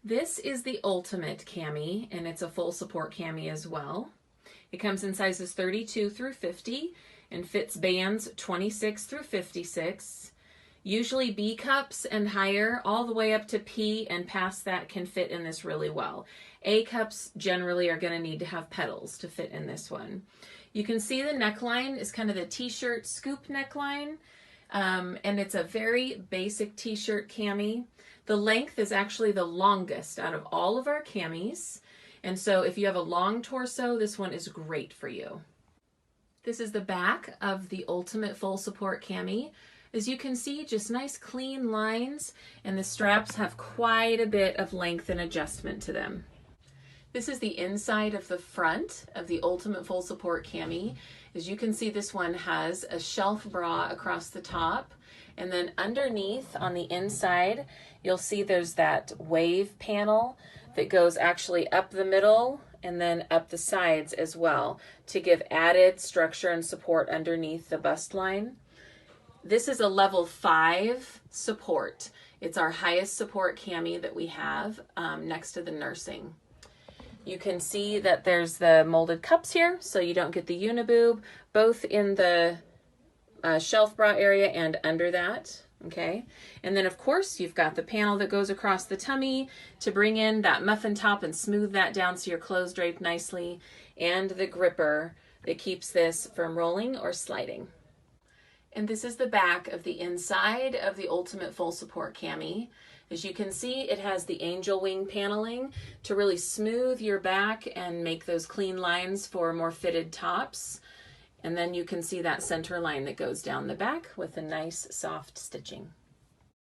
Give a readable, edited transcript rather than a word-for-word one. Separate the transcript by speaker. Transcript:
Speaker 1: This is the Ultimate Cami, and it's a full support cami as well. It comes in sizes 32 through 50 and fits bands 26 through 56. Usually B cups and higher, all the way up to P and past that can fit in this really well. A cups generally are going to need to have petals to fit in this one. You can see the neckline is kind of the t-shirt scoop neckline, and it's a very basic t-shirt cami. The length is actually the longest out of all of our camis, and so if you have a long torso, this one is great for you. This is the back of the Ultimate Full Support Cami. As you can see, just nice clean lines, and the straps have quite a bit of length and adjustment to them. This is the inside of the front of the Ultimate Full Support Cami. As you can see, this one has a shelf bra across the top, and then underneath on the inside, you'll see there's that wave panel that goes actually up the middle and then up the sides as well to give added structure and support underneath the bust line. This is a level 5 support. It's our highest support cami that we have next to the nursing. You can see that there's the molded cups here, so you don't get the uniboob, both in the shelf bra area and under that, okay? And then of course you've got the panel that goes across the tummy to bring in that muffin top and smooth that down so your clothes drape nicely, and the gripper that keeps this from rolling or sliding. And this is the back of the inside of the Ultimate Full Support Cami. As you can see, it has the angel wing paneling to really smooth your back and make those clean lines for more fitted tops. And then you can see that center line that goes down the back with a nice soft stitching.